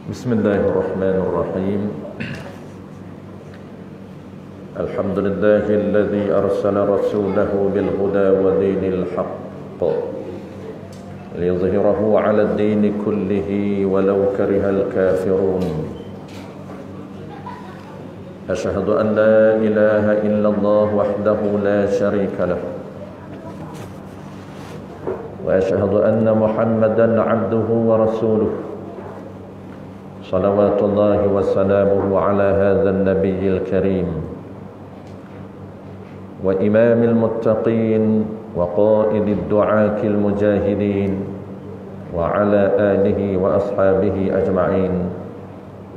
بسم الله الرحمن الرحيم. الحمد لله الذي أرسل رسوله بالهدى ودين الحق ليظهره على الدين كله ولو كره الكافرون. أشهد أن لا إله إلا الله وحده لا شريك له، وأشهد أن محمدا عبده ورسوله، صلوات الله وسلامه على هذا النبي الكريم وإمام المتقين وقائد الدعاة المجاهدين وعلى آله وأصحابه أجمعين.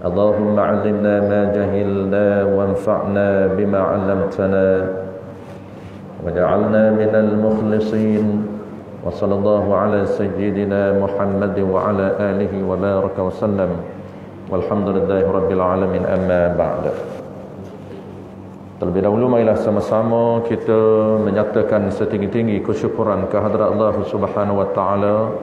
اللهم علمنا ما جهلنا وانفعنا بما علمتنا وجعلنا من المخلصين. وصلى الله على سيدنا محمد وعلى آله وبارك وسلم. Walhamdulillahi Rabbil Alamin, amma ba'da. Terlebih dahulu marilah sama-sama kita menyatakan setinggi-tinggi kesyukuran kehadrat Allah Subhanahu wa taala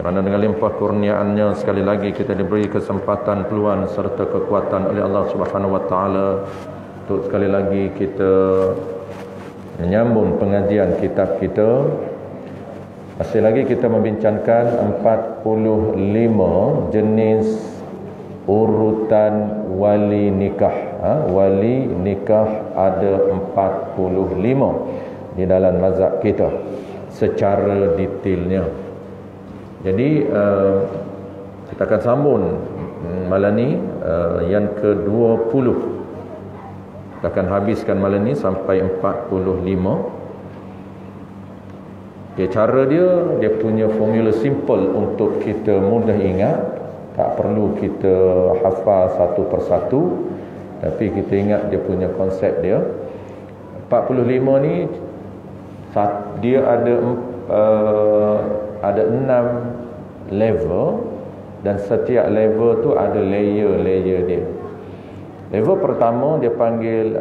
kerana dengan limpah kurniaannya sekali lagi kita diberi kesempatan, peluang serta kekuatan oleh Allah Subhanahu wa taala untuk sekali lagi kita menyambung pengajian kitab kita. Masih lagi kita membincangkan 45 jenis urutan wali nikah. Wali nikah ada 45 di dalam mazhab kita secara detailnya. Jadi kita akan sambung malam ni yang ke-20. Kita akan habiskan malam ni sampai 45. Cara dia punya formula simple untuk kita mudah ingat. Tak perlu kita hafal satu persatu, tapi kita ingat dia punya konsep dia. 45 ni dia ada 6 level, dan setiap level tu ada layer dia. Level pertama dia panggil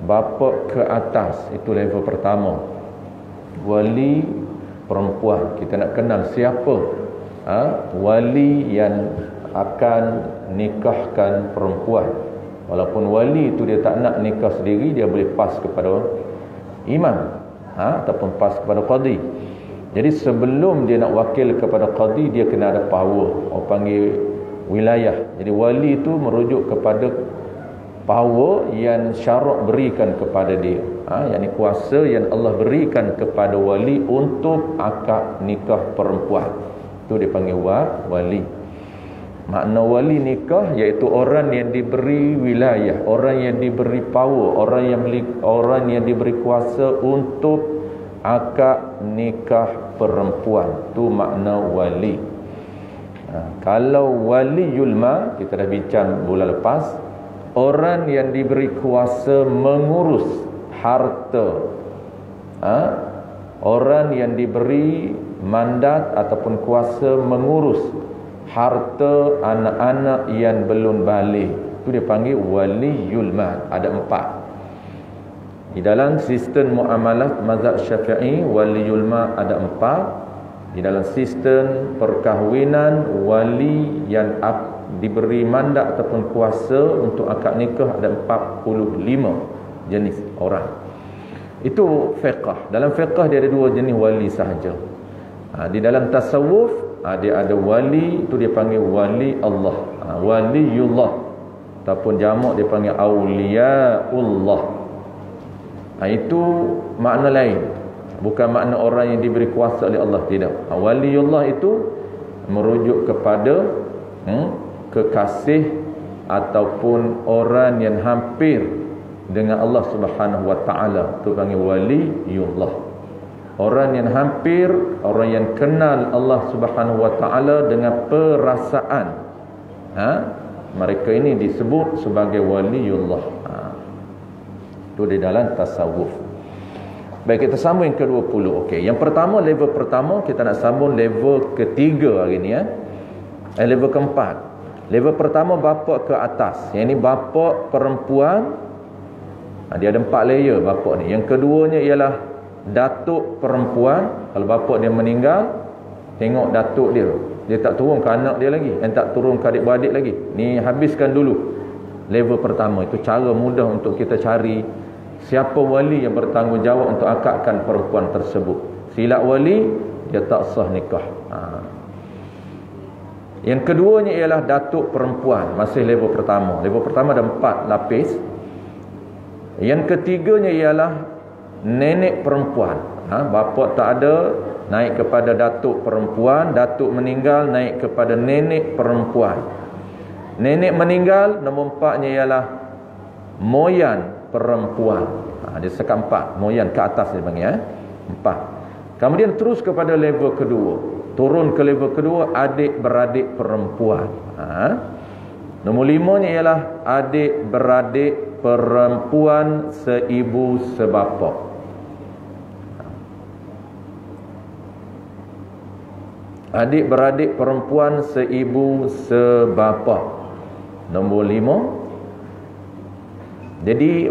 bapa ke atas, itu level pertama. Wali perempuan, kita nak kenal siapa wali yang akan nikahkan perempuan. Walaupun wali itu dia tak nak nikah sendiri, dia boleh pas kepada imam ataupun pas kepada qadi. Jadi sebelum dia nak wakil kepada qadi, dia kena ada power, orang panggil wilayah. Jadi wali itu merujuk kepada power yang syarak berikan kepada dia, yakni kuasa yang Allah berikan kepada wali untuk akad nikah perempuan. Itu dipanggil wali. Makna wali nikah iaitu orang yang diberi wilayah, orang yang diberi power, orang yang diberi kuasa untuk akad nikah perempuan. Itu makna wali. Kalau waliul mal, kita dah bincang bulan lepas, orang yang diberi kuasa mengurus harta, orang yang diberi mandat ataupun kuasa mengurus harta anak-anak yang belum balik, itu dia panggil waliul mal. Ada 4 di dalam sistem muamalah mazhab Syafi'i. Waliul mal ada 4. Di dalam sistem perkahwinan, wali yang diberi mandat ataupun kuasa untuk akad nikah ada 45 jenis orang. Itu fiqh. Dalam fiqh dia ada 2 jenis wali sahaja. Di dalam tasawuf dia ada wali, itu dia panggil wali Allah, waliullah, ataupun jamak dia panggil auliaullah. Itu makna lain, bukan makna orang yang diberi kuasa oleh Allah, tidak. Waliullah itu merujuk kepada kekasih ataupun orang yang hampir dengan Allah Subhanahu wa taala, itu panggil waliullah. Orang yang hampir, orang yang kenal Allah Subhanahu wa taala dengan perasaan, mereka ini disebut sebagai waliullah. Itu di dalam tasawuf. Baik, kita sambung yang ke-20. Okey, yang pertama, level pertama, kita nak sambung level ketiga hari ni level keempat. Level pertama bapa ke atas. Yang ini bapa perempuan. Dia ada 4 layer bapa ni. Yang keduanya ialah datuk perempuan. Kalau bapa dia meninggal, tengok datuk dia, Dia tak turun ke anak dia lagi, tak turun ke adik-beradik lagi. Ni habiskan dulu level pertama. Itu cara mudah untuk kita cari siapa wali yang bertanggungjawab untuk akadkan perempuan tersebut. Silap wali, dia tak sah nikah. Yang keduanya ialah datuk perempuan. Masih level pertama. Level pertama ada 4 lapis. Yang ketiganya ialah nenek perempuan. Bapa tak ada, naik kepada datuk perempuan. Datuk meninggal, naik kepada nenek perempuan. Nenek meninggal, nombor 4-nya ialah moyan perempuan. Dia sekat 4. Moyan ke atas dia panggil 4. Kemudian terus kepada level kedua. Turun ke level kedua, adik-beradik perempuan. Nombor 5-nya ialah adik-beradik perempuan seibu sebapa. Adik-beradik perempuan seibu sebapa. Nombor 5. Jadi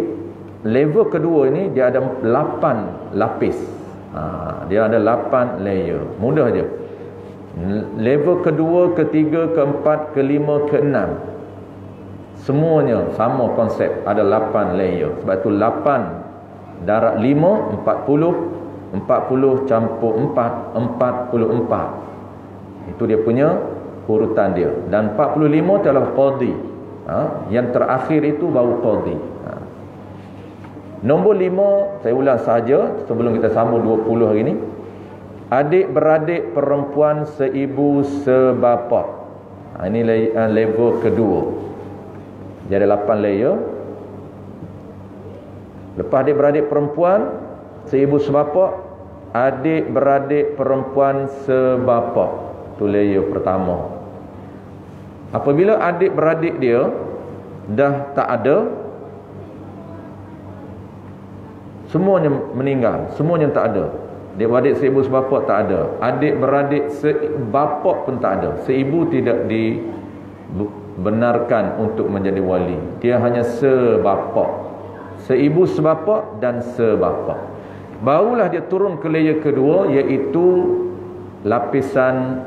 level kedua ini dia ada 8 lapis. Dia ada 8 layer. Mudah je. Level kedua, ketiga, keempat, kelima, keenam, semuanya sama konsep. Ada 8 layer. Sebab tu 8 darab 5, 40. 40 campur 4, 44. Itu dia punya urutan dia. Dan 45 itu adalah qadhi. Yang terakhir itu baru qadhi. Nombor 5, saya ulang saja sebelum kita sambung 20 hari ini. Adik-beradik perempuan seibu sebapa. Ini level kedua. Jadi ada 8 layer. Lepas adik-beradik perempuan seibu sebapa, adik-beradik perempuan sebapa. Itu layer pertama. Apabila adik-beradik dia dah tak ada, semuanya meninggal, semuanya tak ada. Adik-beradik seibu sebapa tak ada. Adik-beradik sebapa pun tak ada. Seibu tidak dibenarkan untuk menjadi wali. Dia hanya sebapa. Seibu sebapa dan sebapa. Barulah dia turun ke layer kedua, iaitu lapisan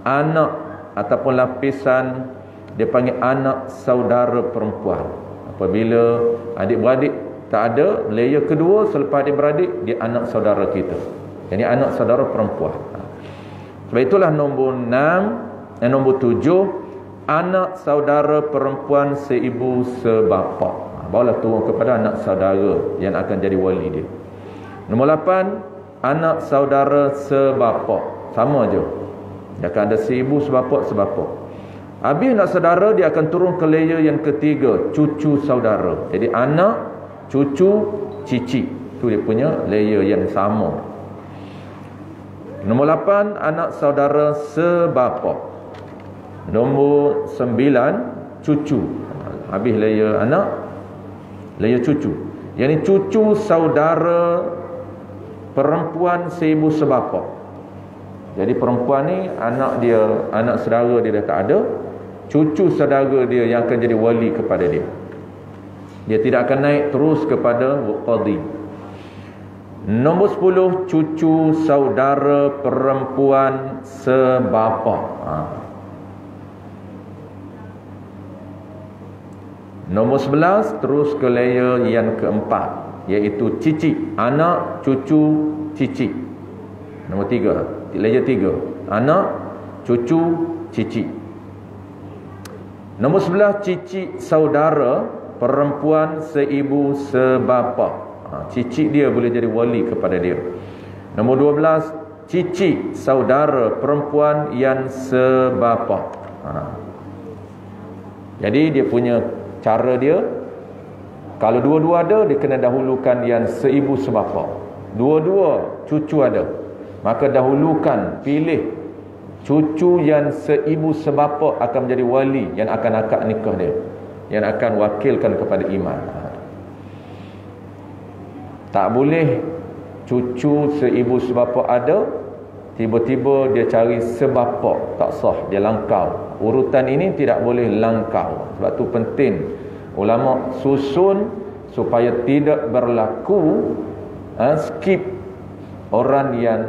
anak ataupun lapisan dia panggil anak saudara perempuan. Apabila adik-beradik tak ada, layer kedua selepas adik-beradik, dia anak saudara kita. Jadi anak saudara perempuan. Sebab itulah nombor 6 dan nombor 7, anak saudara perempuan seibu sebapa. Barulah turun kepada anak saudara yang akan jadi wali dia. Nombor 8, anak saudara sebapa. Sama je. Dia akan ada seibu sebapa. Habis anak saudara, dia akan turun ke layer yang ketiga, cucu saudara. Jadi anak, cucu, cicit. Itu dia punya layer yang sama. Nombor 8, anak saudara sebapa. Nombor 9, cucu. Habis layer anak, layer cucu. Yang ni cucu saudara perempuan seibu sebapa. Jadi perempuan ni anak dia, anak saudara dia dah tak ada. Cucu saudara dia yang akan jadi wali kepada dia. Dia tidak akan naik terus kepada qadhi. Nombor 10, cucu saudara perempuan sebapa. Nombor 11, terus ke layer yang keempat, iaitu cicit. Anak, cucu, cicit. Nombor 3, layer 3. Anak, cucu, cicit. Nombor 11, cicit saudara perempuan seibu sebapa. Cicit dia boleh jadi wali kepada dia. Nombor 12, cicit saudara perempuan yang sebapa. Jadi dia punya cara dia. Kalau dua-dua ada, dia kena dahulukan yang seibu sebapa. Dua-dua cucu ada, maka dahulukan, pilih cucu yang seibu sebapa akan menjadi wali yang akan akad nikah dia, yang akan wakilkan kepada imam. Tak boleh cucu seibu sebapa ada, tiba-tiba dia cari sebapa. Tak sah, dia langkau. Urutan ini tidak boleh langkau. Sebab tu penting ulama susun supaya tidak berlaku skip orang yang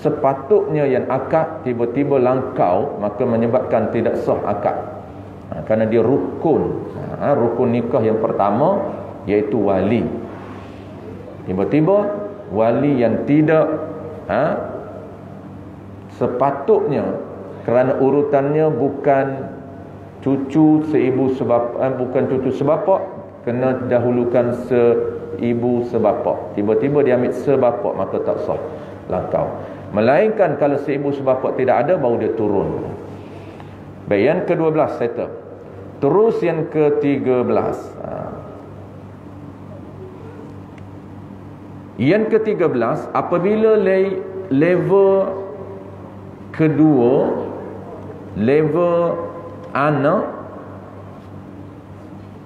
sepatutnya yang akad tiba-tiba langkau, maka menyebabkan tidak sah akad. Kerana dia rukun. Rukun nikah yang pertama iaitu wali. Tiba-tiba wali yang tidak sepatutnya, kerana urutannya bukan cucu seibu bukan cucu sebapak, kena dahulukan seibu sebapak. Tiba-tiba dia ambil sebapak, maka tak sah langkau. Melainkan kalau seibu sebapak tidak ada, baru dia turun. Baik, yang ke-12 settle. Terus yang ke-13. Yang ke-13, apabila level kedua, level anak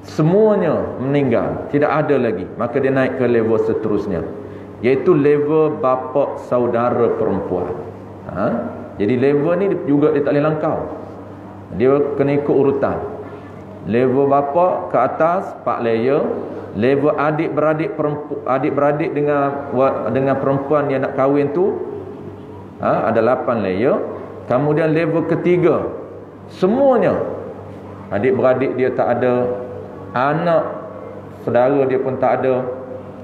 semuanya meninggal, tidak ada lagi, maka dia naik ke level seterusnya, iaitu level bapa saudara perempuan. Jadi level ni juga dia tak boleh langkau. Dia kena ikut urutan. Level bapa ke atas 4 layer, level adik-beradik dengan perempuan yang nak kahwin tu ada 8 layer. Kemudian level ketiga, semuanya adik-beradik dia tak ada, anak saudara dia pun tak ada,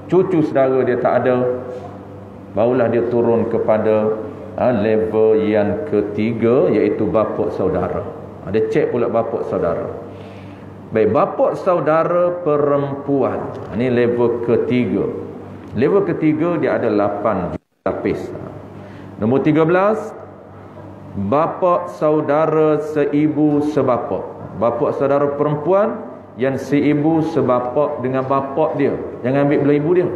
cucu saudara dia tak ada, barulah dia turun kepada level yang ketiga, iaitu bapa saudara. Dia cek pula bapa saudara. Baik, bapa saudara perempuan, ini level ketiga. Level ketiga dia ada 8 lapis. Nombor 13, bapa saudara seibu sebapa. Bapa saudara perempuan yang seibu sebapa dengan bapa dia. Jangan ambil belah ibu dia.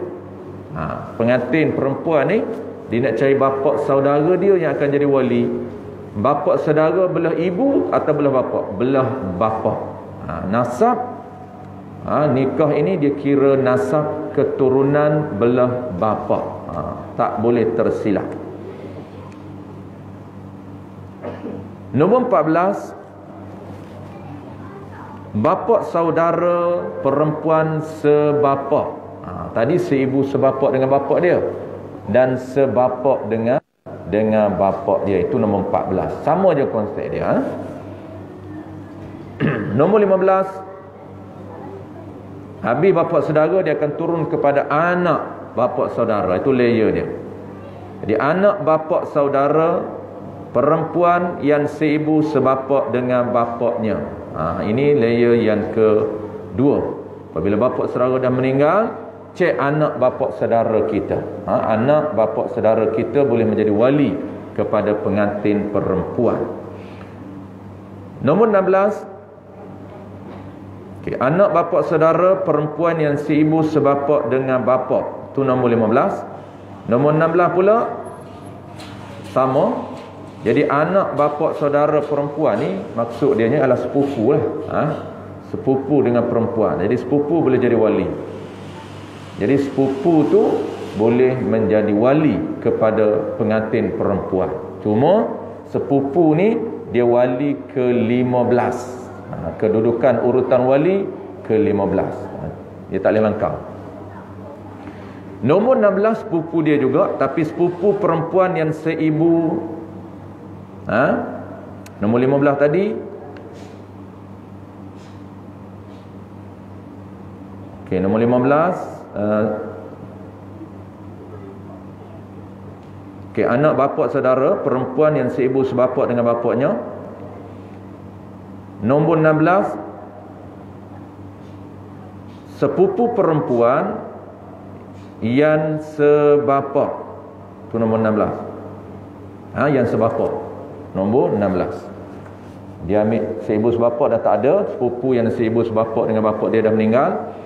Pengantin perempuan ni, dia nak cari bapa saudara dia yang akan jadi wali. Bapa saudara belah ibu atau belah bapa? Belah bapa. Nasab nikah ini dia kira nasab keturunan belah bapa. Tak boleh tersilap. Nombor 14, bapa saudara perempuan sebapa. Tadi seibu sebapa dengan bapa dia, dan sebapa dengan bapa dia. Itu nombor 14. Sama je konsep dia. Nombor 15, habis bapa saudara, dia akan turun kepada anak bapa saudara. Itu layer dia. Jadi anak bapa saudara perempuan yang seibu sebapa dengan bapaknya. Ini layer yang kedua. Apabila bapa saudara dah meninggal, cek anak bapa saudara kita. Anak bapa saudara kita boleh menjadi wali kepada pengantin perempuan. Nombor 16, anak bapa saudara perempuan yang seibu sebapa dengan bapa. Itu nombor 15. Nombor 16 pula sama. Jadi anak bapa saudara perempuan ni, maksud dia adalah sepupu lah. Sepupu dengan perempuan. Jadi sepupu boleh jadi wali. Jadi sepupu tu boleh menjadi wali kepada pengantin perempuan. Cuma sepupu ni dia wali ke-15. Kedudukan urutan wali ke-15. Dia tak boleh langkau. Nombor 16 sepupu dia juga, tapi sepupu perempuan yang seibu. Nombor 15 tadi. Nombor 15, anak bapa saudara perempuan yang seibu sebapa dengan bapaknya. Nombor 16, sepupu perempuan yang sebapa. Itu nombor 16. Yang sebapa. Nombor 16. Dia ambil seibu sebapa dah tak ada, sepupu yang seibu sebapa dengan bapa dia dah meninggal.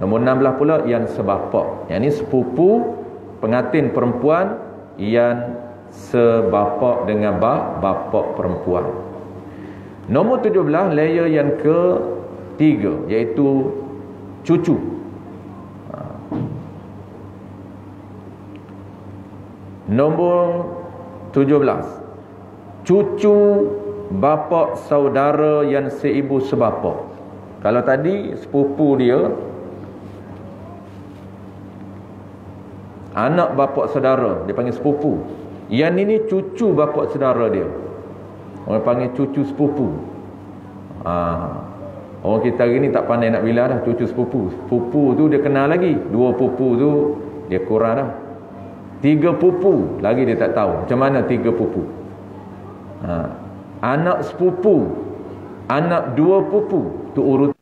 Nombor 16 pula yang sebapa. Yang ni sepupu pengantin perempuan yang sebapa dengan bapa perempuan. Nombor 17, layer yang ke-3, iaitu cucu. Nombor 17, cucu bapa saudara yang seibu sebapa. Kalau tadi sepupu dia, anak bapa saudara, dia panggil sepupu. Yang ini cucu bapa saudara dia. Orang panggil cucu sepupu. Orang kita hari ni tak pandai nak bilang dah cucu sepupu. Sepupu tu dia kenal lagi. 2 pupu tu dia kurang dah. 3 pupu lagi dia tak tahu. Macam mana 3 pupu? Anak sepupu, anak 2 pupu, tu urutan.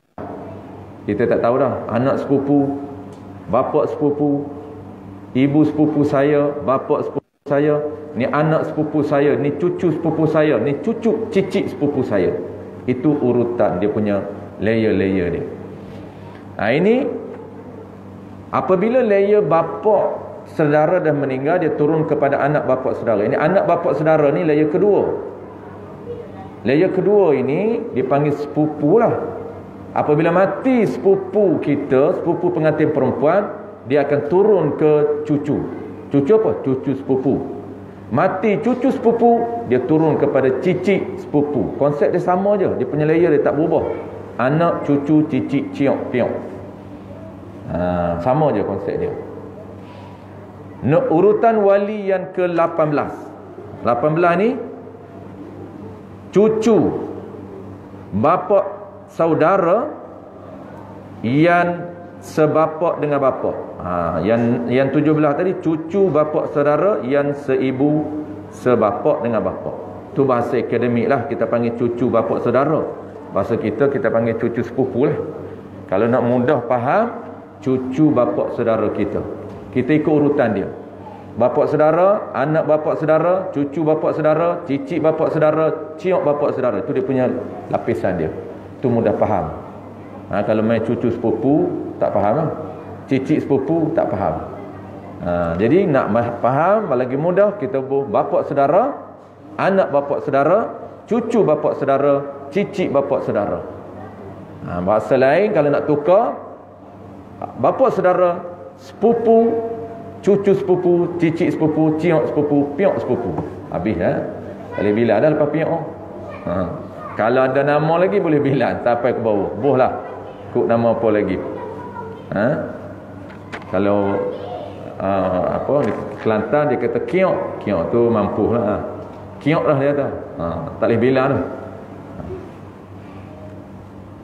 Kita tak tahu dah. Anak sepupu, bapa sepupu, ibu sepupu saya, bapa sepupu saya, ni anak sepupu saya, ni cucu sepupu saya, ni cucu cicit sepupu saya. Itu urutan dia punya layer-layer dia. Ini apabila layer bapa saudara dah meninggal, dia turun kepada anak bapa saudara. Ini anak bapa saudara ni layer kedua. Layer kedua ini dipanggil sepupu lah. Apabila mati sepupu kita, sepupu pengantin perempuan, dia akan turun ke cucu. Cucu apa? Cucu sepupu. Mati cucu sepupu, dia turun kepada cicit sepupu. Konsep dia sama je. Dia punya layer dia tak berubah. Anak, cucu, cicit, ciok, piok. Sama je konsep dia. Urutan wali yang ke-18. 18 ni cucu bapa saudara yang sebapa dengan bapa. Yang 17 tadi cucu bapa saudara yang seibu sebapa dengan bapa. Tu bahasa akademik lah, kita panggil cucu bapa saudara. Bahasa kita panggil cucu sepupu lah. Kalau nak mudah faham, cucu bapa saudara kita. Kita ikut urutan dia. Bapa saudara, anak bapa saudara, cucu bapa saudara, cicit bapa saudara, ciok bapa saudara. Itu dia punya lapisan dia. Itu mudah faham. Kalau main cucu sepupu tak faham lah. Cicit sepupu tak faham. Jadi nak faham lagi mudah, kita bapa saudara, anak bapa saudara, cucu bapa saudara, cicit bapa saudara. Bahasa lain kalau nak tukar, bapa saudara, sepupu, cucu sepupu, cicit sepupu, ciok sepupu, piok sepupu. Habis boleh bilang dah lepas piok. Kalau ada nama lagi boleh bilang sampai ke bawah. Bohlah kut nama apa lagi. Kalau di Kelantan dia kata kiok, kiok tu mampulah. Kiok lah dia kata. Tak boleh bilang dah.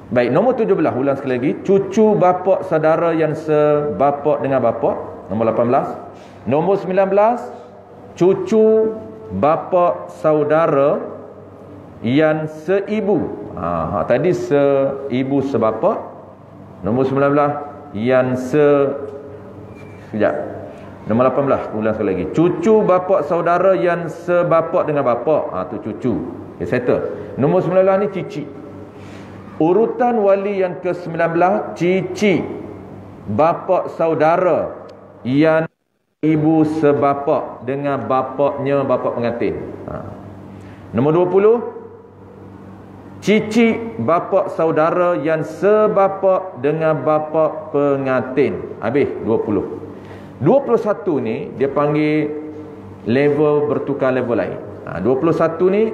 Baik, nombor 17 ulang sekali lagi, cucu bapa saudara yang sebapa dengan bapa. Nombor 18. Nombor 19, cucu bapa saudara yang seibu. Tadi seibu sebapa. Nombor 19 yang sekejap. Nombor 18 ulang sekali lagi. Cucu bapa saudara yang sebapa dengan bapa. Tu cucu. Okay, settle. Nombor 19 ni cicit. Urutan wali yang ke-19, cicit bapa saudara yang ibu sebapa dengan bapaknya bapa pengantin. Nombor 20, cicit bapa saudara yang sebapa dengan bapa pengantin. Habis 20. 21 ni dia panggil level bertukar level lain. 21 ni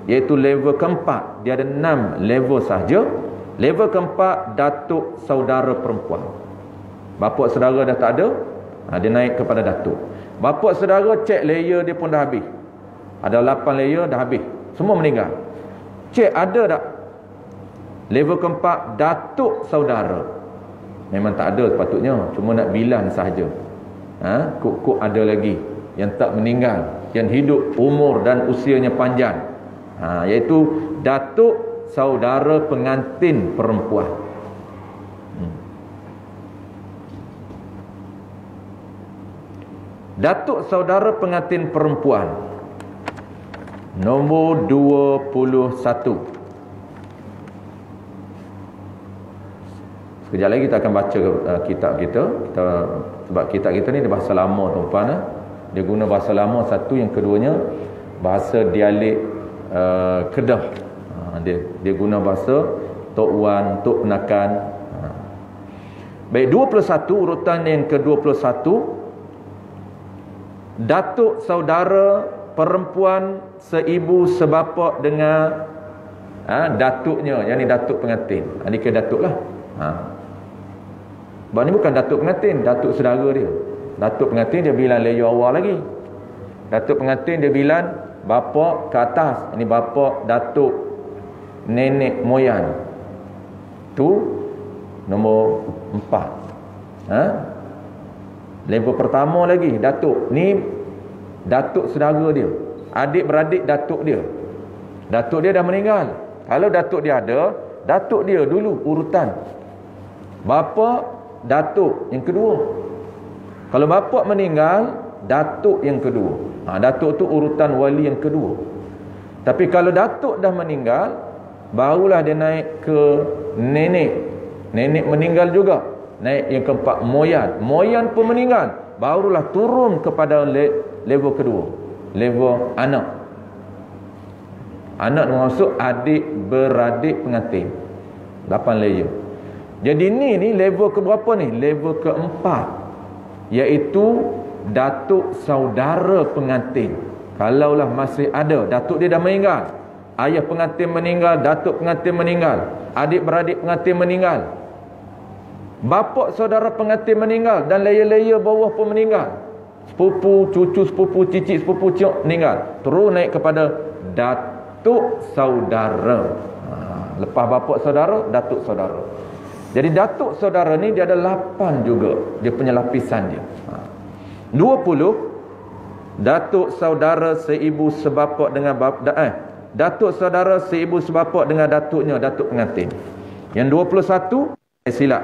iaitu level keempat. Dia ada 6 level sahaja. Level keempat, datuk saudara perempuan. Bapa saudara dah tak ada, dia naik kepada datuk. Bapa saudara cek layer dia pun dah habis. Ada 8 layer dah habis. Semua meninggal. Cek ada tak level keempat, datuk saudara. Memang tak ada sepatutnya, cuma nak bilang sahaja. Kok ada lagi yang tak meninggal, yang hidup umur dan usianya panjang. Iaitu datuk saudara pengantin perempuan. Datuk saudara pengantin perempuan. Nombor 21. Sekejap lagi kita akan baca kitab kita. Sebab kitab kita ni dia bahasa lama tuan-tuan. Dia guna bahasa lama satu, yang keduanya bahasa dialek Kedah. Dia guna bahasa Tok Wan, Tok Penakan. Baik, 21, urutan yang ke-21, datuk saudara perempuan seibu sebapa dengan datuknya, yang ni datuk pengantin. Ini ke datuk lah. Sebab ni bukan datuk pengantin, datuk saudara dia. Datuk pengantin dia bilang layer awal lagi. Datuk pengantin dia bilang bapa ke atas. Ini bapa, datuk, nenek moyang. Tu nombor 4. Level pertama lagi datuk. Ni datuk saudara dia, adik-beradik datuk dia. Datuk dia dah meninggal. Kalau datuk dia ada, datuk dia dulu urutan. Bapa, datuk yang kedua. Kalau bapa meninggal, datuk yang kedua. Datuk tu urutan wali yang kedua. Tapi kalau datuk dah meninggal, barulah dia naik ke nenek. Nenek meninggal juga, naik yang keempat moyang. Moyang pun meninggal, barulah turun kepada level kedua, level anak. Anak maksud adik beradik pengantin. 8 layer. Jadi ni level ke berapa ni? Level keempat, iaitu datuk saudara pengantin. Kalaulah masih ada, datuk dia dah meninggal, ayah pengantin meninggal, datuk pengantin meninggal, adik beradik pengantin meninggal, bapa saudara pengantin meninggal, dan layer-layer bawah pun meninggal, sepupu, cucu sepupu, cicit sepupu, ciok meninggal, terus naik kepada datuk saudara. Lepas bapa saudara, datuk saudara. Jadi datuk saudara ni dia ada 8 juga, dia punya lapisan dia. 20 datuk saudara seibu sebapa dengan datuk saudara seibu sebapa dengan datuknya, datuk pengantin. Yang 21 silap,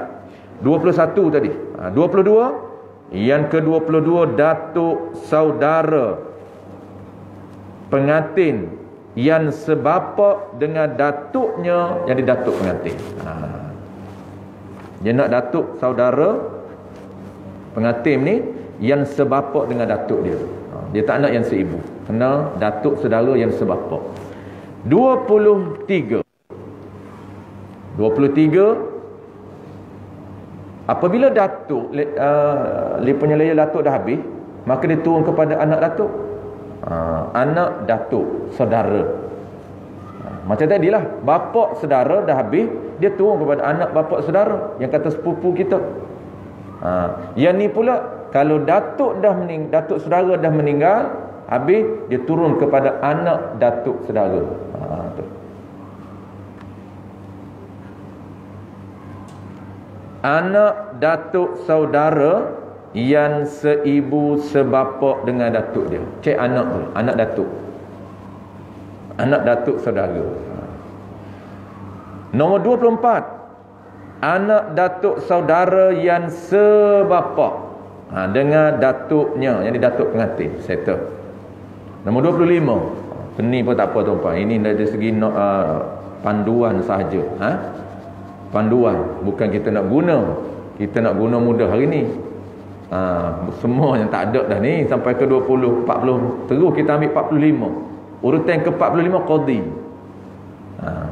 21 tadi. 22, yang ke-22 datuk saudara pengantin yang sebapa dengan datuknya, jadi datuk pengantin. Dia nak datuk saudara pengantin ni yang sebapa dengan datuk dia. Dia tak nak yang seibu, kena datuk saudara yang sebapa. 23 apabila datuk dia punya layer datuk dah habis, maka dia turun kepada anak datuk. Anak datuk saudara. Macam tadilah, bapa saudara dah habis, dia turun kepada anak bapa saudara yang kata sepupu kita. Yang ni pula, kalau datuk dah datuk saudara dah meninggal, habis dia turun kepada anak datuk saudara. Anak datuk saudara yang seibu sebapa dengan datuk dia. Cek anak tu, anak datuk. Anak datuk saudara. Nombor 24, anak datuk saudara yang sebapa dengan datuknya, jadi datuk pengantin. Settle. Nombor 25, ini pun tak apa tuan-tuan, ini dari segi panduan sahaja. Panduan, bukan kita nak guna. Kita nak guna mudah hari ni. Semua yang tak ada dah ni sampai ke 20, 40, terus kita ambil 45. Urutan ke 45 qadhi.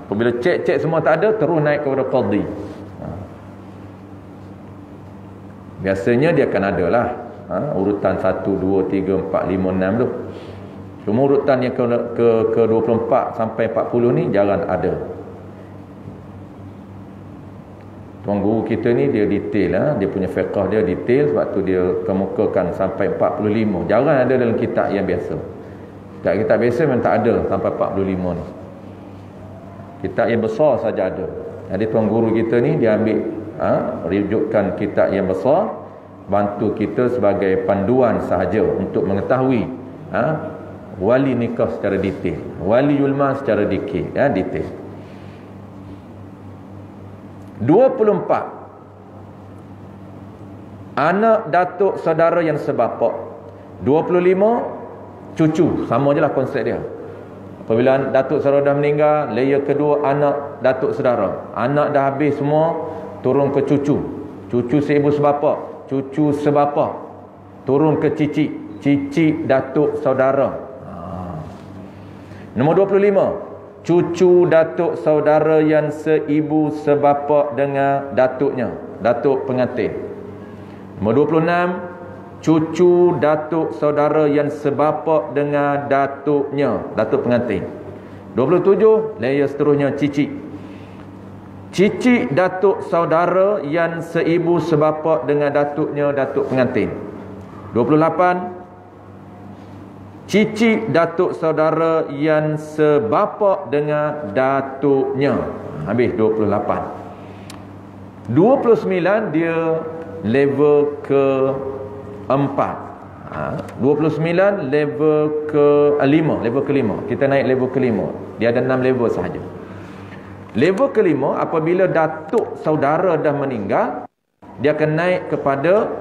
Apabila cek semua tak ada, terus naik kepada qadhi. Biasanya dia akan ada lah urutan 1, 2, 3, 4, 5, 6 tu. Cuma urutan yang ke 24 sampai 40 ni jarang ada. Tuan guru kita ni dia detail dia punya fiqh dia detail, sebab tu dia kemukakan sampai 45. Jarang ada dalam kitab yang biasa. Kitab biasa memang tak ada sampai 45 ni. Kitab yang besar saja ada. Jadi tuan guru kita ni dia ambil rujukan kitab yang besar, bantu kita sebagai panduan sahaja untuk mengetahui wali nikah secara detail, wali yulma secara detail, detail. 24 anak datuk saudara yang sebapa. 25 cucu, sama je lah konsep dia. Apabila datuk saudara dah meninggal, layer kedua anak datuk saudara. Anak dah habis semua, turun ke cucu. Cucu seibu sebapa, cucu sebapa, turun ke cicit, cicit datuk saudara. Nombor 25, cucu datuk saudara yang seibu sebapa dengan datuknya, datuk pengantin. Nombor 26, cucu datuk saudara yang sebapa dengan datuknya, datuk pengantin. 27, layer seterusnya cicit. Cicit datuk saudara yang seibu sebapa dengan datuknya, datuk pengantin. 28, Cici datuk saudara yang sebapa dengan datuknya. Habis 28. 29 dia level ke-4. 29 level ke-5. Level ke-5. Kita naik level ke-5. Dia ada 6 level sahaja. Level ke-5, apabila datuk saudara dah meninggal, dia akan naik kepada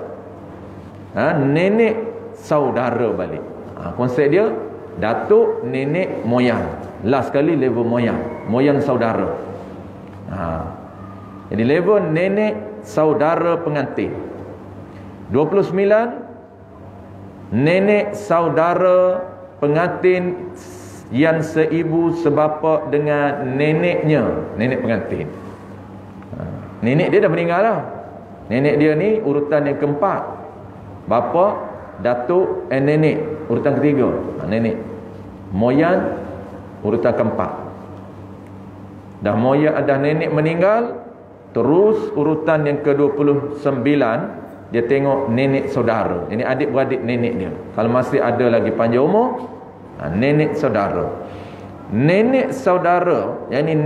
nenek saudara balik. Konsep dia datuk, nenek, moyang. Last sekali level moyang. Moyang saudara. Jadi level nenek saudara pengantin. 29 nenek saudara pengantin yang seibu sebapa dengan neneknya, nenek pengantin. Nenek dia dah meninggal lah. Nenek dia ni urutan yang keempat. Bapa, datuk, nenek urutan ketiga. Nenek. Moyang urutan keempat. Dah moyang, dah nenek meninggal, terus urutan yang ke-29 dia tengok nenek saudara. Ini adik-beradik nenek dia. Kalau masih ada lagi panjang umur, nenek saudara. Nenek saudara, yakni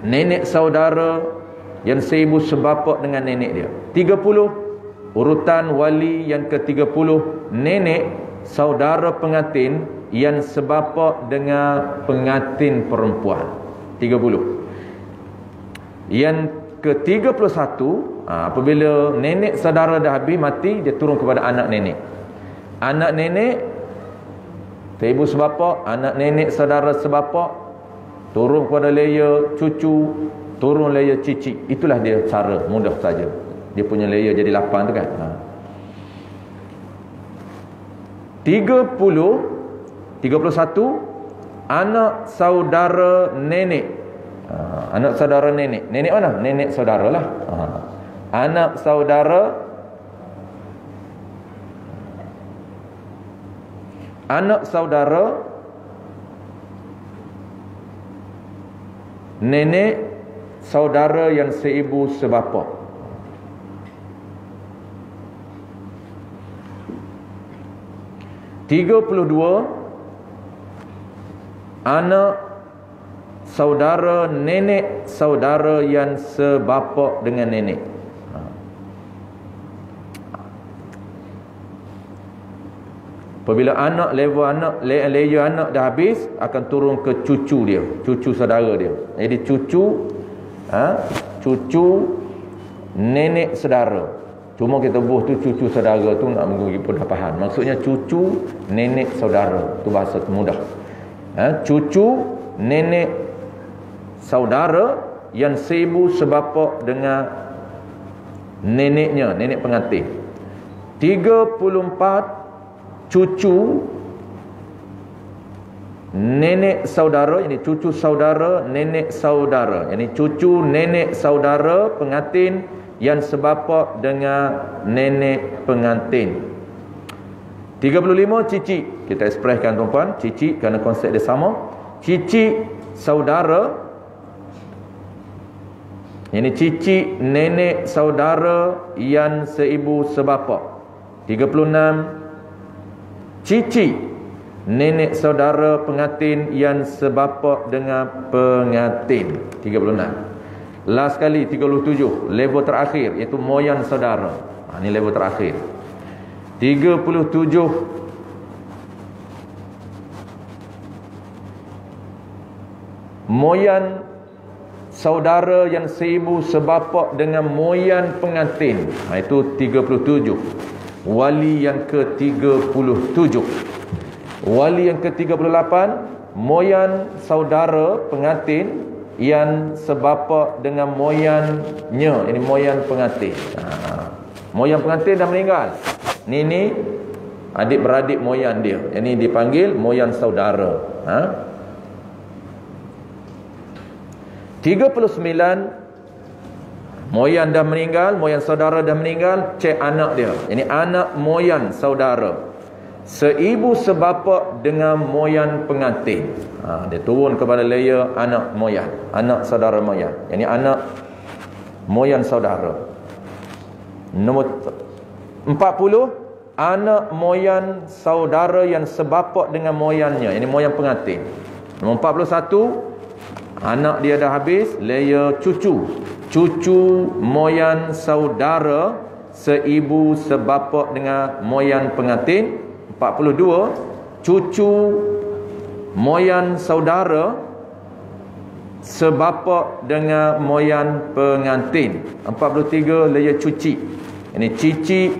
nenek saudara yang seibu sebapa dengan nenek dia. 30 urutan wali yang ke-30, nenek saudara pengantin yang sebapa dengan pengantin perempuan. 30. Yang ke-31, apabila nenek saudara dah habis mati, dia turun kepada anak nenek. Anak nenek ibu sebapa, anak nenek saudara sebapa, turun kepada layer cucu, turun layer cici. Itulah dia cara mudah saja. Dia punya layer jadi 8 tu kan. 31 anak saudara nenek. Anak saudara nenek. Nenek mana? Nenek saudara lah. Anak saudara, anak saudara nenek saudara yang seibu sebapa. Tiga 32 anak saudara nenek saudara yang sebapa dengan nenek. Apabila anak level anak layer anak dah habis, akan turun ke cucu dia, cucu saudara dia. Jadi cucu nenek saudara. Cuma kita buh tu cucu saudara tu nak menguji pendapahan. Maksudnya cucu nenek saudara. Tu bahasa mudah. Cucu nenek saudara yang seibu sebapa dengan neneknya, nenek pengantin. 34 cucu nenek saudara, ini cucu saudara nenek saudara, ini cucu nenek saudara pengantin yang sebapa dengan nenek pengantin. 35 cici, kita ekspreskan tuan-tuan, cici kerana konsep dia sama. Cici saudara, ini cici nenek saudara yang seibu sebapa. 36 cici nenek saudara pengantin yang sebapa dengan pengantin. 36. Last sekali 37, level terakhir, iaitu moyang saudara. Ini level terakhir. 37 moyang saudara yang seibu sebapa dengan moyang pengantin. Itu 37. Wali yang ke-37. Wali yang ke-38, moyang saudara pengantin yang sebapa dengan moyangnya. Ini moyang pengantin. Moyang pengantin dah meninggal. Ini adik-beradik moyang dia. Ini dipanggil moyang saudara. 39 moyang dah meninggal, moyang saudara dah meninggal, cek anak dia. Ini anak moyang saudara seibu sebapa dengan moyang pengantin. Dia turun kepada layer anak moyang, anak saudara moyang. Ini anak moyang saudara. Nombor 40 anak moyang saudara yang sebapak dengan moyangnya, ini moyang pengantin. Nombor 41, anak dia dah habis, layer cucu. Cucu moyang saudara seibu sebapak dengan moyang pengantin. 42, cucu moyang saudara sebapak dengan moyang pengantin. 43, layer cuci. Ini cici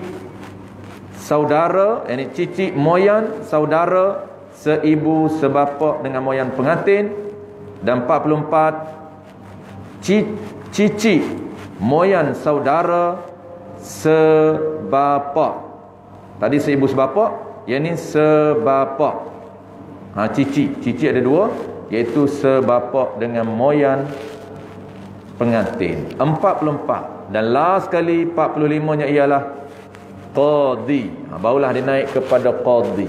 saudara, ini cici moyang saudara seibu sebapak dengan moyang pengantin. Dan 44, cici moyang saudara sebapak. Tadi seibu sebapak, yang ni sebapak. Cici ada dua, iaitu sebapak dengan moyang pengantin. 44. Dan last kali 45 nya ialah qadi. Barulah dia naik kepada qadi.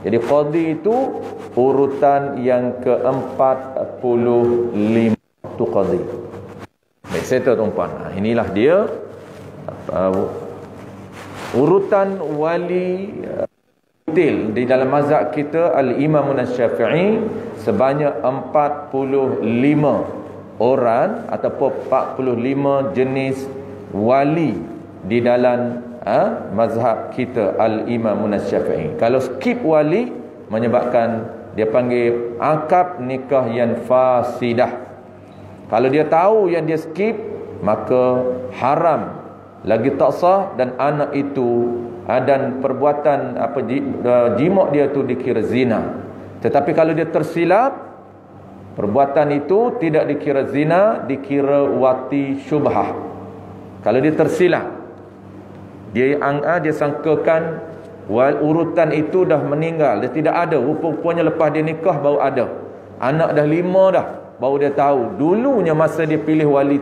Jadi qadi itu urutan yang ke-45 tu qadi. Baik, settle tuan-tuan. Inilah dia urutan wali detail di dalam mazhab kita Al-Imam Asy-Syafi'i sebanyak 45 orang ataupun 45 jenis wali di dalam mazhab kita Al-Imam Asy-Syafi'i. Kalau skip wali menyebabkan dia panggil akad nikah yang fasidah. Kalau dia tahu yang dia skip, maka haram, lagi tak sah, dan anak itu dan perbuatan jima' dia tu dikira zina. Tetapi kalau dia tersilap, perbuatan itu tidak dikira zina, dikira wati syubhah. Kalau dia tersilap, dia sangkakan urutan itu dah meninggal, dia tidak ada, rupanya lepas dia nikah baru ada, anak dah 5 dah, baru dia tahu dulunya masa dia pilih wali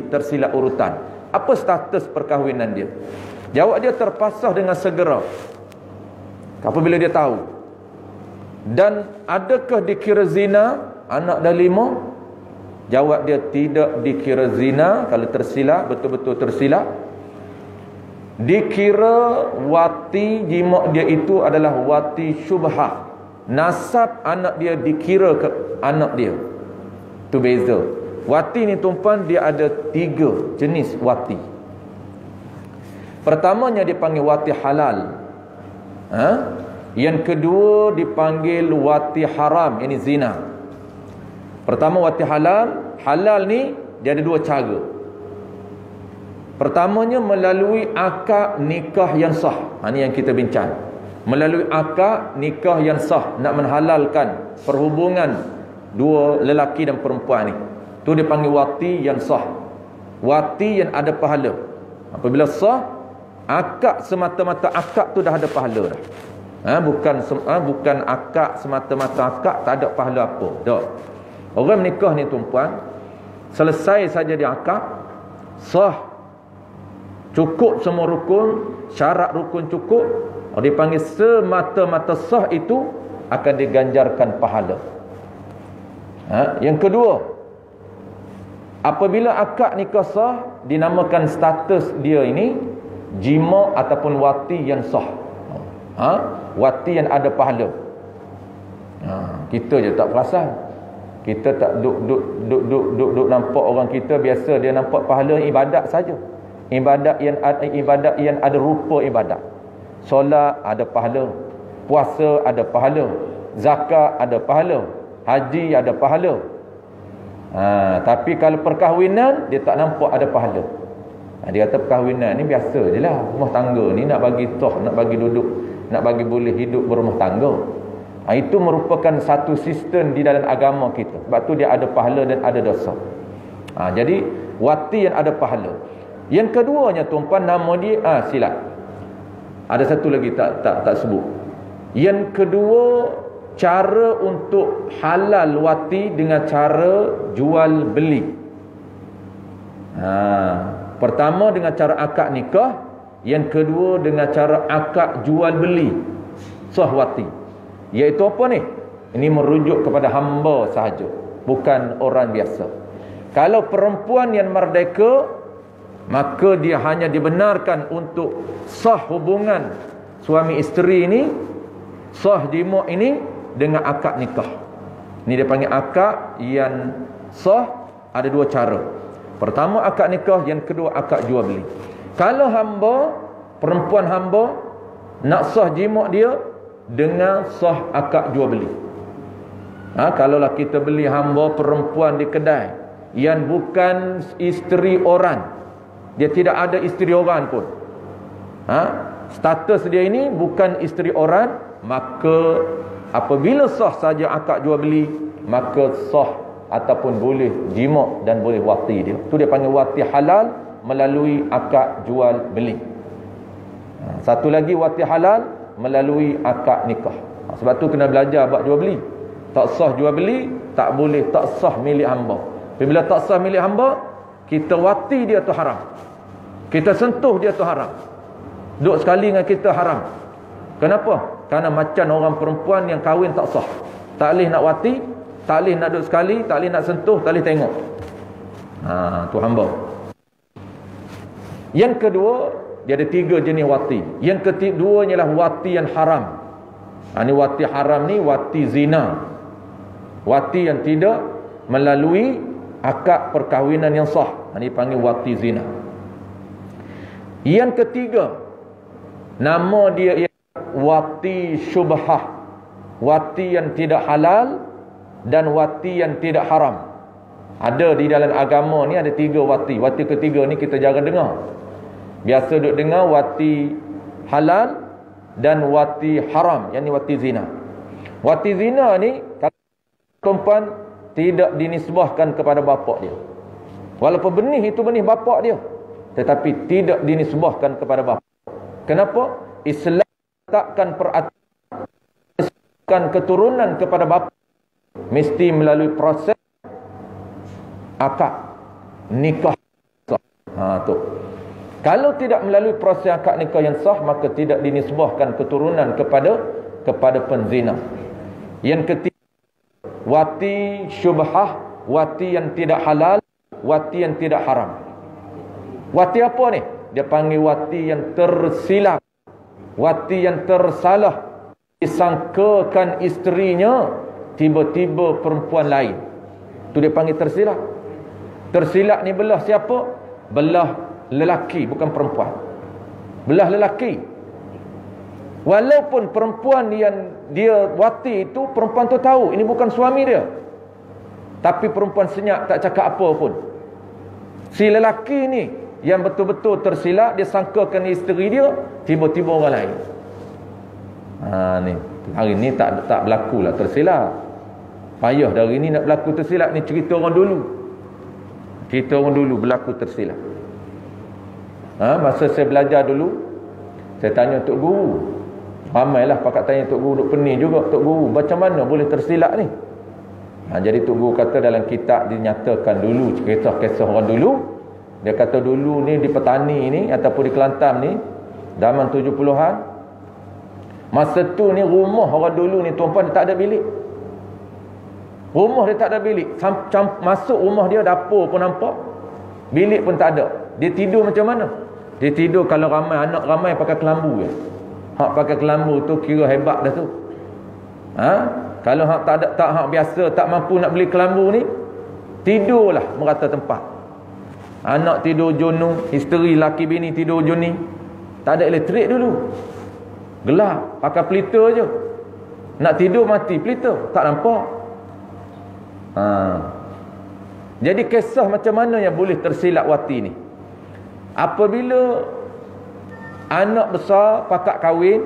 tersilap urutan. Apa status perkahwinan dia? Jawab dia terpasah dengan segera apabila dia tahu. Dan adakah dikira zina anak dah 5? Jawab dia tidak dikira zina kalau tersilap, betul-betul tersilap. Dikira wati jima' dia itu adalah wati syubhah. Nasab anak dia dikira ke anak dia. Tu beza. Wati ni tuan-tuan, dia ada 3 jenis wati. Pertamanya dipanggil wati halal. Yang kedua dipanggil wati haram, ini zina. Pertama wati halal. Halal ni dia ada 2 cara. Pertamanya melalui akad nikah yang sah. Ini yang kita bincang. Melalui akad nikah yang sah, nak menghalalkan perhubungan 2 lelaki dan perempuan ni. Tu dipanggil wati yang sah. Wati yang ada pahala. Apabila sah, akad semata-mata akad tu dah ada pahala dah. Bukan akad semata-mata akad tak ada pahala apa. Tak. Orang menikah ni tuan-puan, selesai saja dia akad, sah, cukup semua rukun, syarat rukun cukup, dipanggil semata-mata sah, itu akan diganjarkan pahala. Yang kedua, apabila akad nikah sah, dinamakan status dia ini jima' ataupun wati yang sah. Wati yang ada pahala. Kita je tak perasan. Kita tak duk nampak orang kita biasa dia nampak pahala ibadat saja. Ibadat yang ada rupa ibadat. Solat ada pahala, puasa ada pahala, zakat ada pahala, haji ada pahala. Tapi kalau perkahwinan dia tak nampak ada pahala. Dia kata perkahwinan ni biasa je lah, rumah tangga ni nak bagi nak bagi duduk, nak bagi boleh hidup berumah tangga. Itu merupakan satu sistem di dalam agama kita. Sebab tu dia ada pahala dan ada dosa. Jadi wati yang ada pahala. Yang keduanya tuan-puan, nama dia silap. Ada satu lagi tak sebut. Yang kedua, cara untuk halal wati dengan cara jual beli. Pertama dengan cara akad nikah, yang kedua dengan cara akad jual beli sah wati. Iaitu apa ni? Ini merujuk kepada hamba sahaja, bukan orang biasa. Kalau perempuan yang merdeka, maka dia hanya dibenarkan untuk sah hubungan suami isteri ini, sah jima' ini dengan akad nikah. Ini dia panggil akad yang sah. Ada dua cara. Pertama akad nikah, yang kedua akad jual beli. Kalau hamba, perempuan hamba nak sah jima' dia dengan sah akad jual beli. Kalaulah kita beli hamba perempuan di kedai yang bukan isteri orang, dia tidak ada isteri orang pun, status dia ini bukan isteri orang, maka apabila sah saja akad jual beli, maka sah ataupun boleh jima' dan boleh wati dia. Tu dia panggil wati halal melalui akad jual beli. Satu lagi wati halal melalui akad nikah. Sebab tu kena belajar bab jual beli. Tak sah jual beli, tak boleh, tak sah milik hamba. Bila tak sah milik hamba, kita wati dia tu haram, kita sentuh dia tu haram, duduk sekali dengan kita haram. Kenapa? Kerana macam orang perempuan yang kahwin tak sah. Tak boleh nak wati, tak boleh nak duduk sekali, tak boleh nak sentuh, tak boleh tengok. Tu hamba. Yang kedua, dia ada 3 jenis wati. Yang kedua ialah wati yang haram. Ini wati haram ni wati zina. Wati yang tidak melalui akad perkahwinan yang sah. Ini panggil wati zina. Yang ketiga, nama dia ialah wati syubhah. Wati yang tidak halal dan wati yang tidak haram. Ada di dalam agama ni ada 3 wati. Wati ketiga ni kita jarang dengar. Biasa duk dengar wati halal dan wati haram, yang ni wati zina. Wati zina ni perempuan tidak dinisbahkan kepada bapa dia. Walaupun benih itu benih bapa dia, tetapi tidak dinisbahkan kepada bapa. Kenapa? Islam letakkan peraturan keturunan kepada bapa mesti melalui proses akad nikah sah. Tu. Kalau tidak melalui proses akad nikah yang sah, maka tidak dinisbahkan keturunan kepada penzina. Yang ketiga, wati syubhah, wati yang tidak halal, wati yang tidak haram. Wati apa ni? Dia panggil wati yang tersilap, wati yang tersalah, disangkakan isterinya tiba-tiba perempuan lain. Tu dia panggil tersilap. Tersilap ni belah siapa? Belah lelaki, bukan perempuan. Belah lelaki. Walaupun perempuan yang dia wati itu, perempuan tu tahu ini bukan suami dia, tapi perempuan senyap, tak cakap apa pun. Si lelaki ni yang betul-betul tersilap, dia sangkakan isteri dia, tiba-tiba orang lain. Ni hari ni tak berlaku lah tersilap. Payah dari ni nak berlaku tersilap. Ni cerita orang dulu. Cerita orang dulu berlaku tersilap. Masa saya belajar dulu, saya tanya Tok Guru. Ramailah pakat tanya Tok Guru, duk pening juga, Tok Guru, macam mana boleh tersilap ni? Jadi Tok Guru kata dalam kitab dinyatakan dulu kisah-kisah orang dulu. Dia kata dulu ni di Petani ni ataupun di Kelantan ni, zaman 70-an, masa tu ni rumah orang dulu ni tuan-puan, dia tak ada bilik. Rumah dia tak ada bilik. Masuk rumah dia, dapur pun nampak, bilik pun tak ada. Dia tidur macam mana? Dia tidur kalau ramai, anak ramai pakai kelambu je. Hak pakai kelambu tu kira hebat dah tu. Kalau hak tak ada, hak biasa tak mampu nak beli kelambu ni, tidurlah merata tempat. Anak tidur jonu, isteri laki bini tidur joni. Tak ada elektrik dulu. Gelap, pakai pelita je. Nak tidur mati pelita, tak nampak. Jadi kisah macam mana yang boleh tersilap wati ni? Apabila anak besar pakat kahwin,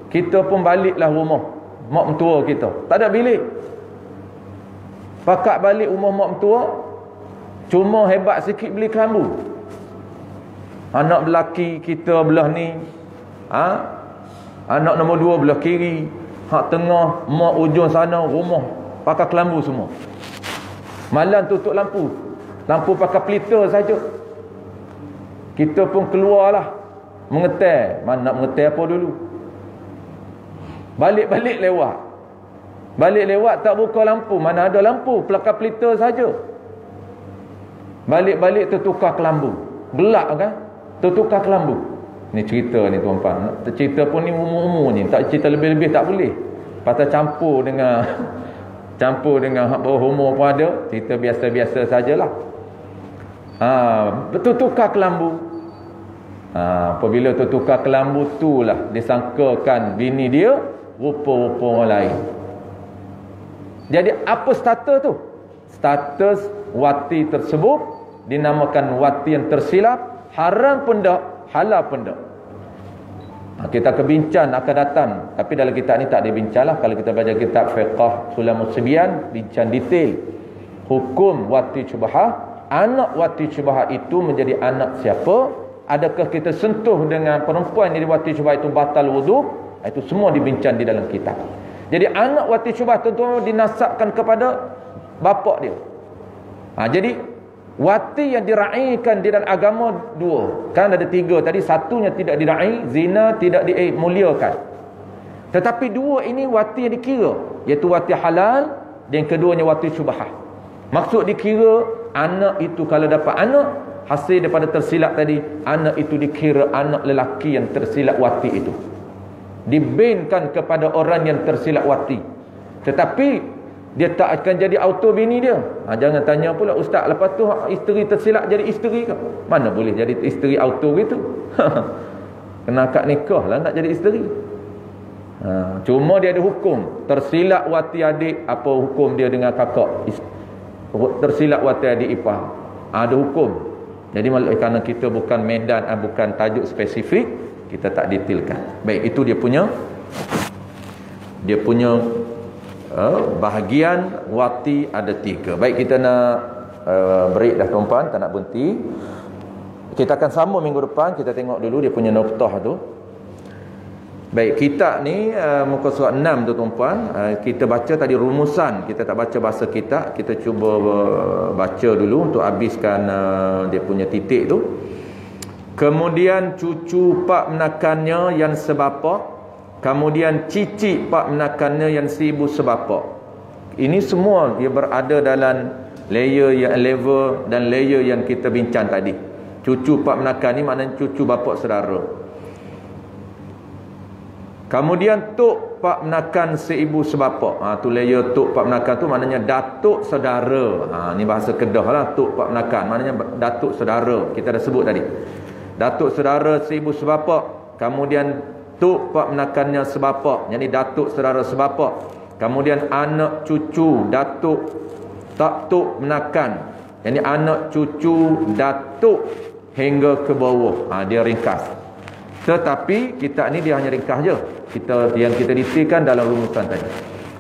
kita pun baliklah rumah mak mentua kita, tak ada bilik. Pakat balik rumah mak mentua, cuma hebat sikit beli kelambu. Anak lelaki kita belah ni, anak nombor 2 belah kiri, hak tengah mak ujung sana rumah pakai kelambu semua. Malam tutup lampu, lampu pakai pelita saja. Kita pun keluarlah mengetai. Mana nak mengetai apa dulu? Balik-balik lewat. Balik lewat tak buka lampu. Mana ada lampu, pelakar pelita saja. Balik-balik tertukar kelambu. gelap kan, tertukar kelambu. Ni cerita ni tuan-tuan. Cerita pun ni umur-umur ni, tak cerita lebih-lebih tak boleh. Pasal campur dengan umur pun ada, cerita biasa-biasa sajalah. Bertukar kelambu. Apabila tertukar kelambu itulah disangkakan bini dia rupa-rupa orang lain. Jadi apa status tu? Status wati tersebut dinamakan wati yang tersilap. Haram pun tak, halal pun tak. Kita akan bincang akan datang, tapi dalam kitab ni tak ada bincang lah. Kalau kita baca kitab Fiqh Sulamus Sibyan, bincang detail hukum wati syubhah. Anak wati syubhah itu menjadi anak siapa? Adakah kita sentuh dengan perempuan yang wati syubhah itu batal wudu? Itu semua dibincang di dalam kitab. Jadi anak wati syubhah tentu dinasabkan kepada bapa dia. Jadi wati yang diraikan di dalam agama dua. Kan ada tiga tadi, satunya tidak dirai, zina tidak dimuliakan. Tetapi dua ini wati yang dikira, iaitu wati halal, dan yang keduanya wati syubhah. Maksud dikira anak itu kalau dapat anak hasil daripada tersilap tadi, anak itu dikira anak lelaki yang tersilap wati itu. Dibinkan kepada orang yang tersilap wati. Tetapi dia tak akan jadi auto bini dia. Jangan tanya pula, ustaz lepas tu isteri tersilap jadi isteri ke? Mana boleh jadi isteri auto gitu. Kena akad nikah lah nak jadi isteri. Cuma dia ada hukum. Tersilap wati adik, apa hukum dia dengan kakak? Tersilap wati adik ipar, ada hukum. Jadi kerana kita bukan medan, bukan tajuk spesifik, kita tak detailkan. Baik, itu dia punya bahagian wati ada 3. Baik, kita nak break dah tuan-tuan, tak nak berhenti. Kita akan sambung minggu depan. Kita tengok dulu dia punya noktah tu. Baik, kitab ni muka surat 6 tu tuan-tuan. Kita baca tadi rumusan, kita tak baca bahasa kitab. Kita cuba baca dulu untuk habiskan dia punya titik tu. Kemudian cucu pak menakannya yang sebapa, kemudian cicit pak menakannya yang seibu sebapa. Ini semua dia berada dalam level dan layer yang kita bincang tadi. Cucu pak menakan ni maknanya cucu bapa saudara. Kemudian tok pak menakan seibu sebapa. Tu layer tok pak menakan tu maknanya datuk saudara. Ni bahasa Kedah lah, tok pak menakan maknanya datuk saudara. Kita dah sebut tadi. Datuk saudara seibu sebapa. Kemudian tok pak menakannya sebapa, jadi datuk saudara sebapa. Kemudian anak cucu datuk tak tok menakan, jadi anak cucu datuk hingga ke bawah. Dia ringkas. Tetapi kitab ni dia hanya ringkas je. Yang kita detailkan dalam rumusan tadi.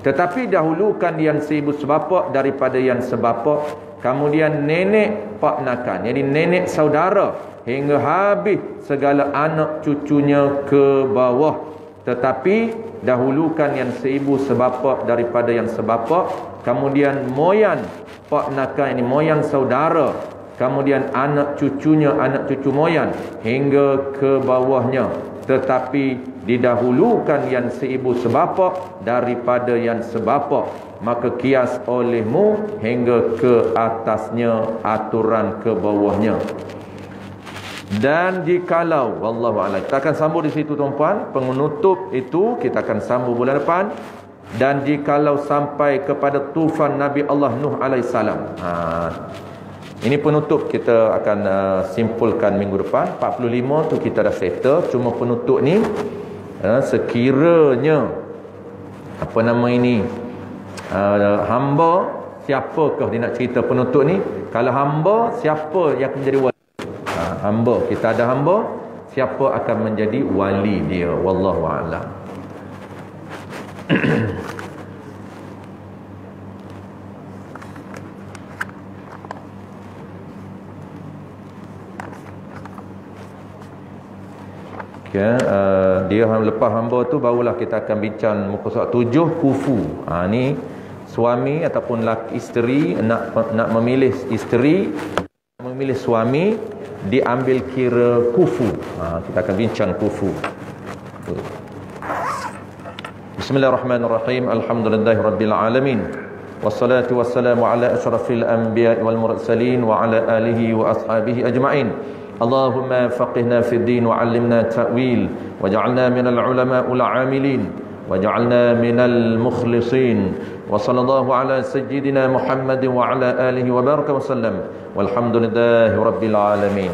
Tetapi dahulukan yang seibu sebapa daripada yang sebapa, kemudian nenek pak menakan, jadi nenek saudara hingga habis segala anak cucunya ke bawah. Tetapi dahulukan yang seibu sebapa daripada yang sebapa, kemudian moyang pak menakan, ini moyang saudara, kemudian anak cucunya, anak cucu moyang hingga ke bawahnya. Tetapi didahulukan yang seibu sebapa daripada yang sebapa, maka kias olehmu hingga ke atasnya, aturan ke bawahnya. Dan jikalau, wallahu a'lam, kita akan sambung di situ tuan-tuan. Penutup itu kita akan sambung bulan depan. Dan jikalau sampai kepada tufan Nabi Allah Nuh alaihissalam. Ini penutup kita akan simpulkan minggu depan. 45 tu kita dah settle. Cuma penutup ni sekiranya apa nama ini, hamba, siapakah dia nak cerita penutup ni? Kalau hamba, siapa yang akan menjadi wali? Hamba, kita ada hamba, siapa akan menjadi wali dia? Wallahu a'lam. Dia lepas hamba tu barulah kita akan bincang muka surat 7 kufu. Ni suami ataupun isteri nak memilih isteri, memilih suami, diambil kira kufu. Kita akan bincang kufu. Bismillahirrahmanirrahim. Alhamdulillahirabbil alamin. Wassalatu wassalamu ala asyrafil anbiya'i wal mursalin wa ala alihi wa ashabihi ajma'in. Allahumma faqihna fid din wa 'allimna ta'wil waj'alna minal ulama'ul 'amilin waj'alna minal mukhlisin wa sallallahu ala sayyidina Muhammad wa ala alihi wa baraka wa sallam walhamdulillahi rabbil alamin.